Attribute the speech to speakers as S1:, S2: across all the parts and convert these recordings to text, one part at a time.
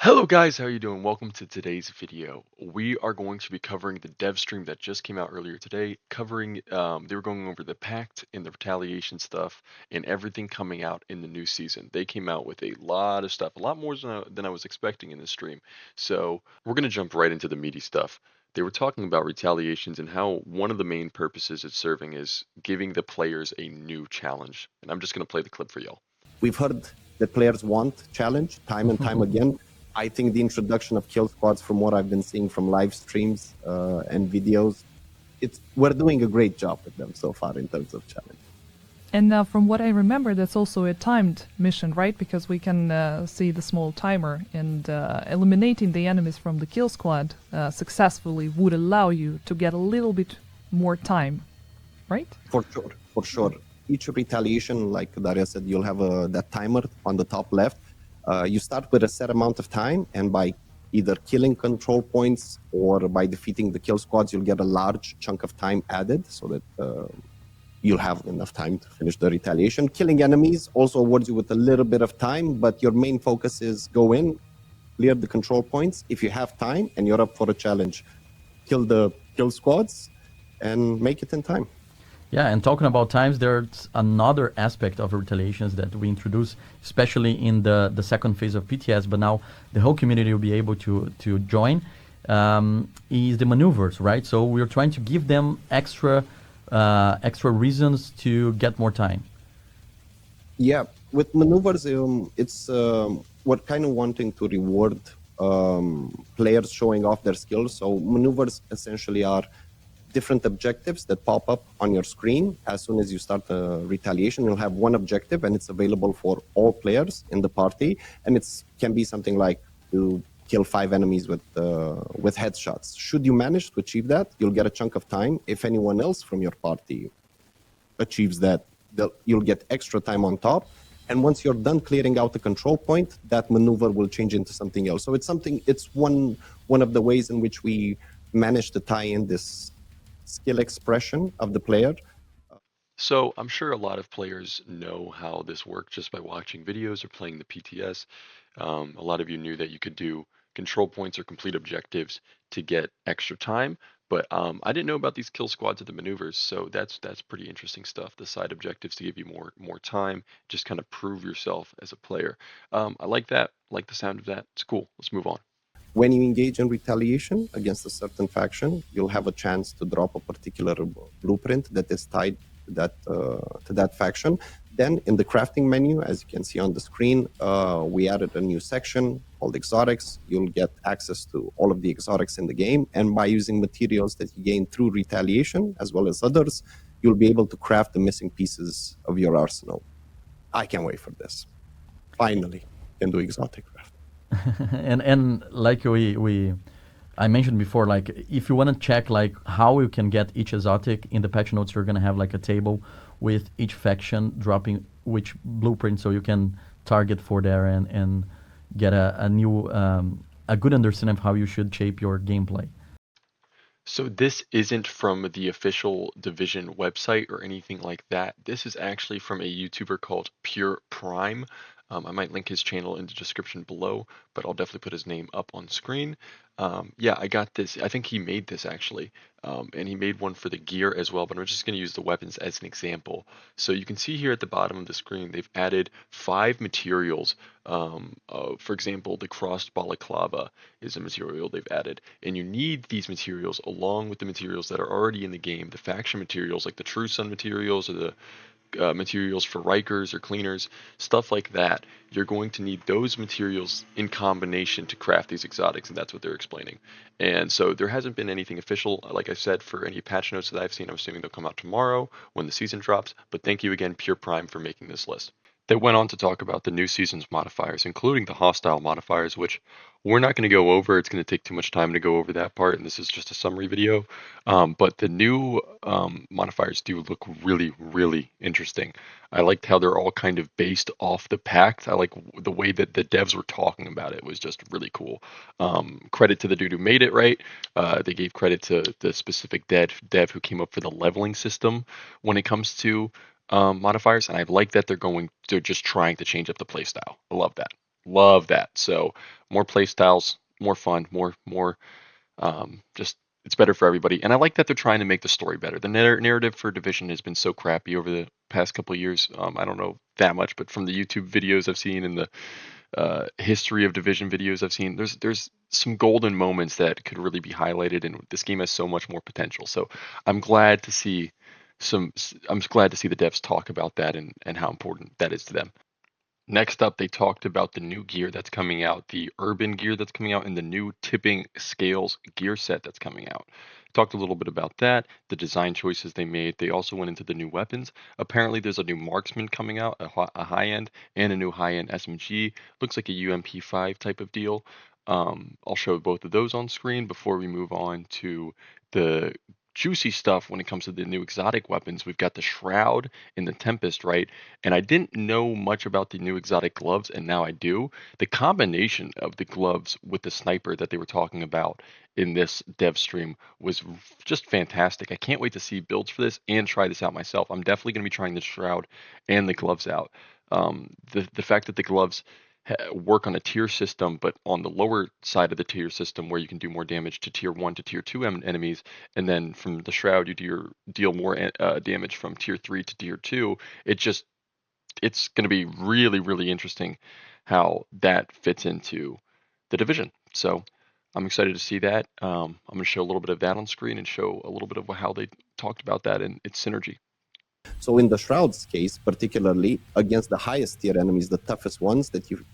S1: Hello guys, how are you doing? Welcome to today's video. We are going to be covering the dev stream that just came out earlier today, covering they were going over the Pact and the Retaliation stuff and everything coming out in the new season. They came out with a lot of stuff, a lot more than I was expecting in this stream. So we're gonna jump right into the meaty stuff. They were talking about Retaliations and how one of the main purposes it's serving is giving the players a new challenge. And I'm just gonna play the clip for y'all.
S2: We've heard that players want challenge time and time again. I think the introduction of kill squads, from what I've been seeing from live streams and videos, we're doing a great job with them so far in terms of challenge.
S3: And from what I remember, that's also a timed mission, right? Because we can see the small timer, and eliminating the enemies from the kill squad successfully would allow you to get a little bit more time, right?
S2: For sure. Each retaliation, like Daria said, you'll have that timer on the top left. You start with a set amount of time, and by either killing control points or by defeating the kill squads, you'll get a large chunk of time added so that you'll have enough time to finish the retaliation. Killing enemies also awards you with a little bit of time, but your main focus is go in, clear the control points. If you have time and you're up for a challenge, kill the kill squads and make it in time.
S4: Yeah, and talking about times, there's another aspect of Retaliations that we introduce, especially in the second phase of PTS, but now the whole community will be able to join, is the maneuvers, right? So we're trying to give them extra reasons to get more time.
S2: Yeah, with maneuvers, it's we're kind of wanting to reward players showing off their skills. So maneuvers essentially are different objectives that pop up on your screen. As soon as you start the retaliation, you'll have one objective, and it's available for all players in the party. And it can be something like to kill 5 enemies with headshots. Should you manage to achieve that, you'll get a chunk of time. If anyone else from your party achieves that, you'll get extra time on top. And once you're done clearing out the control point, that maneuver will change into something else. So it's one of the ways in which we manage to tie in this skill expression of the player.
S1: So I'm sure a lot of players know how this works just by watching videos or playing the PTS. A lot of you knew that you could do control points or complete objectives to get extra time, but I didn't know about these kill squads of the maneuvers. So that's pretty interesting stuff. The side objectives to give you more time, just kind of prove yourself as a player. I like that. I like the sound of that. It's cool. Let's move on.
S2: When you engage in retaliation against a certain faction, you'll have a chance to drop a particular blueprint that is tied to that faction. Then in the crafting menu, as you can see on the screen, we added a new section called exotics. You'll get access to all of the exotics in the game. And by using materials that you gain through retaliation, as well as others, you'll be able to craft the missing pieces of your arsenal. I can't wait for this. Finally, can do exotic craft.
S4: and like I mentioned before, like if you want to check like how you can get each exotic, in the patch notes you're gonna have like a table with each faction dropping which blueprint, so you can target for there and get a new a good understanding of how you should shape your gameplay.
S1: So this isn't from the official Division website or anything like that. This is actually from a YouTuber called Pure Prime. I might link his channel in the description below, but I'll definitely put his name up on screen. Yeah, I got this. I think he made this actually, and he made one for the gear as well, but I'm just going to use the weapons as an example. So you can see here at the bottom of the screen, they've added 5 materials. For example, the crossed balaclava is a material they've added, and you need these materials along with the materials that are already in the game, the faction materials like the True Sun materials or the materials for Rikers or cleaners, stuff like that. You're going to need those materials in combination to craft these exotics, and that's what they're explaining. And so there hasn't been anything official, like I said, for any patch notes that I've seen. I'm assuming they'll come out tomorrow when the season drops, but thank you again, Pure Prime, for making this list. They went on to talk about the new season's modifiers, including the hostile modifiers, which we're not going to go over. It's going to take too much time to go over that part, and this is just a summary video. But the new modifiers do look really, really interesting. I liked how they're all kind of based off the Pact. I like the way that the devs were talking about it. It was just really cool. Credit to the dude who made it, right? They gave credit to the specific dev who came up for the leveling system when it comes to modifiers, and I like that they're just trying to change up the playstyle. I love that. So more play styles, more fun, more just it's better for everybody. And I like that they're trying to make the story better. The narrative for Division has been so crappy over the past couple of years. I don't know that much, but from the YouTube videos I've seen and the history of Division videos I've seen, there's some golden moments that could really be highlighted, and this game has so much more potential. So I'm glad to see I'm glad to see the devs talk about that and how important that is to them. Next up, they talked about the new gear that's coming out, the urban gear that's coming out, and the new tipping scales gear set that's coming out. Talked a little bit about that, the design choices they made. They also went into the new weapons. Apparently, there's a new marksman coming out, a high end, and a new high end SMG. Looks like a UMP5 type of deal. I'll show both of those on screen before we move on to the juicy stuff when it comes to the new exotic weapons. We've got the Shroud and the Tempest, right? And I didn't know much about the new exotic gloves, and now I do. The combination of the gloves with the sniper that they were talking about in this dev stream was just fantastic. I can't wait to see builds for this and try this out myself. I'm definitely going to be trying the Shroud and the gloves out. The fact that the gloves work on a tier system, but on the lower side of the tier system where you can do more damage to tier 1 to tier 2 enemies, and then from the Shroud you deal more damage from tier 3 to tier 2. It's going to be really, really interesting how that fits into the Division. So I'm excited to see that. I'm going to show a little bit of that on screen and show a little bit of how they talked about that and its synergy.
S2: So in the Shroud's case, particularly against the highest tier enemies, the toughest ones that you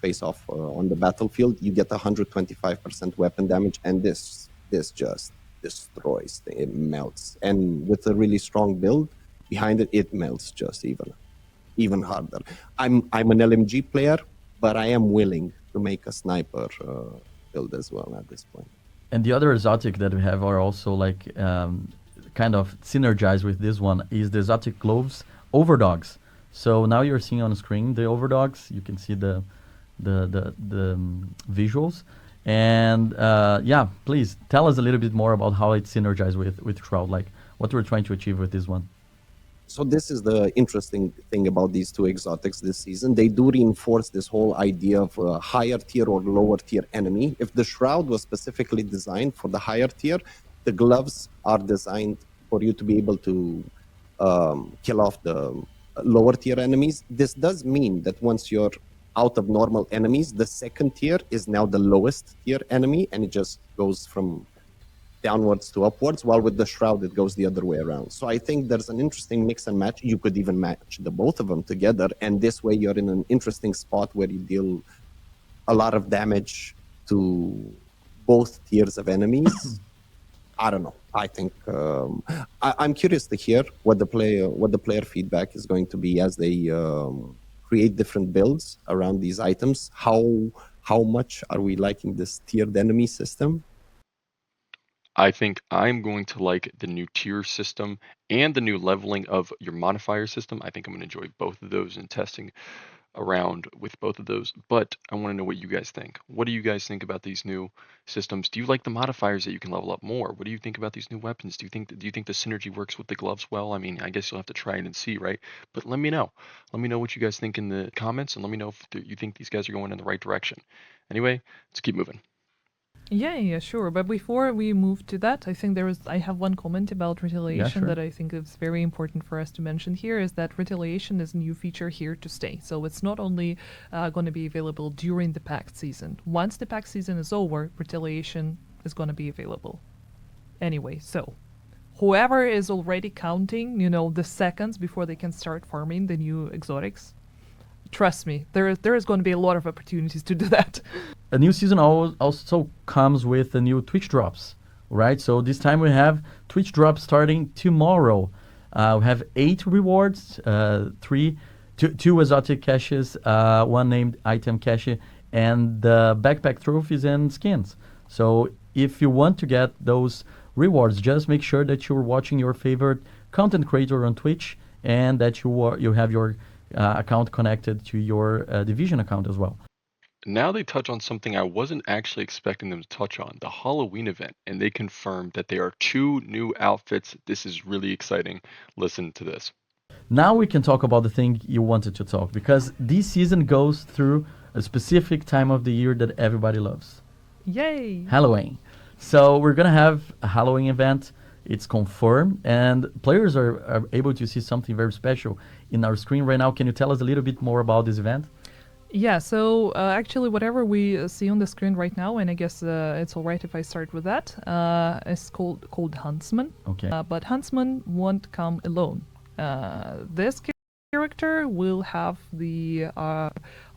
S2: face off on the battlefield, you get 125% weapon damage, and this just destroys. It melts. And with a really strong build behind it, it melts just even harder. I'm an LMG player, but I am willing to make a sniper build as well at this point.
S4: And the other exotic that we have are also like kind of synergize with this one is the exotic gloves overdogs. So now you're seeing on screen the overdogs. You can see the visuals. And yeah, please tell us a little bit more about how it synergizes with Shroud, like what we're trying to achieve with this one.
S2: So this is the interesting thing about these two exotics this season. They do reinforce this whole idea of a higher tier or lower tier enemy. If the Shroud was specifically designed for the higher tier, the gloves are designed for you to be able to kill off the lower tier enemies. This does mean that once you're out of normal enemies, the second tier is now the lowest tier enemy, and it just goes from downwards to upwards, while with the Shroud it goes the other way around. So I think there's an interesting mix and match. You could even match the both of them together, and this way you're in an interesting spot where you deal a lot of damage to both tiers of enemies. I don't know. I think I'm curious to hear what the player feedback is going to be as they create different builds around these items. How much are we liking this tiered enemy system?
S1: I think I'm going to like the new tier system and the new leveling of your modifier system. I think I'm going to enjoy both of those and testing around with both of those. But I want to know what you guys think. What do you guys think about these new systems? Do you like the modifiers that you can level up more? What do you think about these new weapons? Do you think the synergy works with the gloves well? I mean, I guess you'll have to try it and see, right? But let me know. Let me know what you guys think in the comments, and let me know if you think these guys are going in the right direction. Anyway, let's keep moving.
S3: Yeah, sure. But before we move to that, I think I have one comment about Retaliation that I think is very important for us to mention here, is that Retaliation is a new feature here to stay. So it's not only going to be available during the pack season. Once the pack season is over, Retaliation is going to be available. Anyway, so whoever is already counting, the seconds before they can start farming the new exotics, trust me, there is going to be a lot of opportunities to do that.
S4: A new season also comes with the new Twitch drops, right? So this time we have Twitch drops starting tomorrow. We have 8 rewards, 2 exotic caches, 1 named item cache, and backpack trophies and skins. So if you want to get those rewards, just make sure that you're watching your favorite content creator on Twitch and that you have your account connected to your Division account as well.
S1: Now they touch on something I wasn't actually expecting them to touch on, the Halloween event, and they confirmed that there are 2 new outfits. This is really exciting. Listen to this.
S4: Now we can talk about the thing you wanted to talk, because this season goes through a specific time of the year that everybody loves.
S3: Yay!
S4: Halloween. So we're gonna have a Halloween event. It's confirmed, and players are able to see something very special in our screen right now. Can you tell us a little bit more about this event?
S3: Yeah, so actually, whatever we see on the screen right now, and I guess it's all right if I start with that, is called Huntsman.
S4: Okay.
S3: But Huntsman won't come alone. This character will have the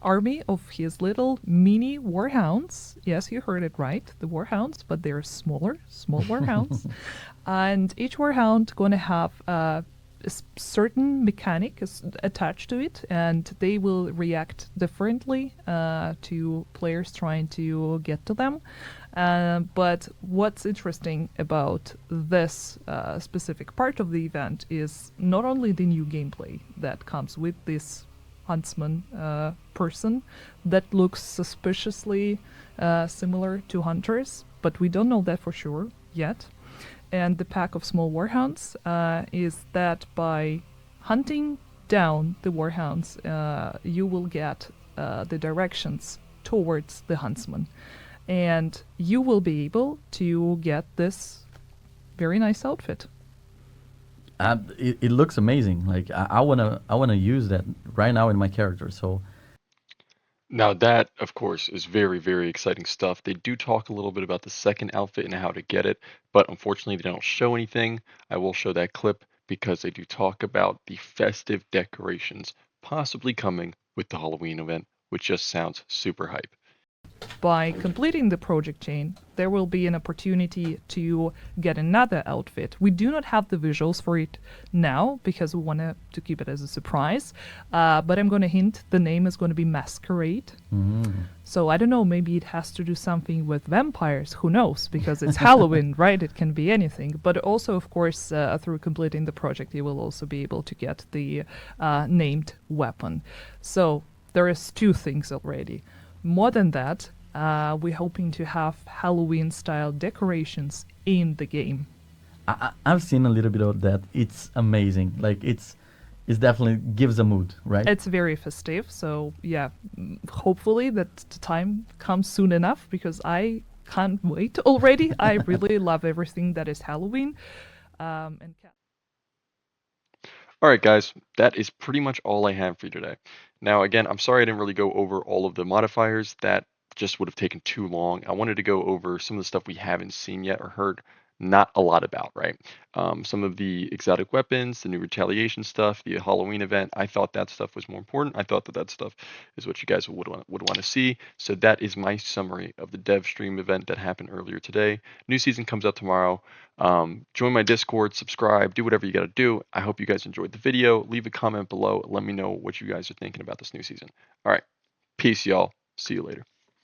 S3: army of his little mini warhounds. Yes, you heard it right, the warhounds, but they're small warhounds. And each warhound gonna have certain mechanic is attached to it, and they will react differently to players trying to get to them. But what's interesting about this specific part of the event is not only the new gameplay that comes with this huntsman person that looks suspiciously similar to hunters, but we don't know that for sure yet. And the pack of small warhounds is that by hunting down the warhounds, you will get the directions towards the huntsman. And you will be able to get this very nice outfit.
S4: It looks amazing. Like I wanna use that right now in my character. So
S1: Now that, of course, is very, very exciting stuff. They do talk a little bit about the second outfit and how to get it, but unfortunately they don't show anything. I will show that clip because they do talk about the festive decorations possibly coming with the Halloween event, which just sounds super hype.
S3: By completing the project chain, there will be an opportunity to get another outfit. We do not have the visuals for it now because we want to keep it as a surprise. But I'm going to hint the name is going to be Masquerade. So I don't know, maybe it has to do something with vampires. Who knows? Because it's Halloween, right? It can be anything. But also, of course, through completing the project, you will also be able to get the named weapon. So there is two things already. More than that, we're hoping to have Halloween-style decorations in the game.
S4: I've seen a little bit of that. It's amazing. Like it's definitely gives a mood, right?
S3: It's very festive, so yeah, hopefully that the time comes soon enough because I can't wait already. I really love everything that is Halloween. And
S1: All right, guys, that is pretty much all I have for you today. Now, again, I'm sorry I didn't really go over all of the modifiers. That just would have taken too long. I wanted to go over some of the stuff we haven't seen yet or heard not a lot about, right? Some of the exotic weapons, the new retaliation stuff, the Halloween event. I thought that stuff was more important. I thought that that stuff is what you guys would want to see. So that is my summary of the dev stream event that happened earlier today. New season comes out tomorrow. Join my Discord, subscribe, do whatever you got to do. I hope you guys enjoyed the video. Leave a comment below. Let me know what you guys are thinking about this new season. All right. Peace, y'all. See you later.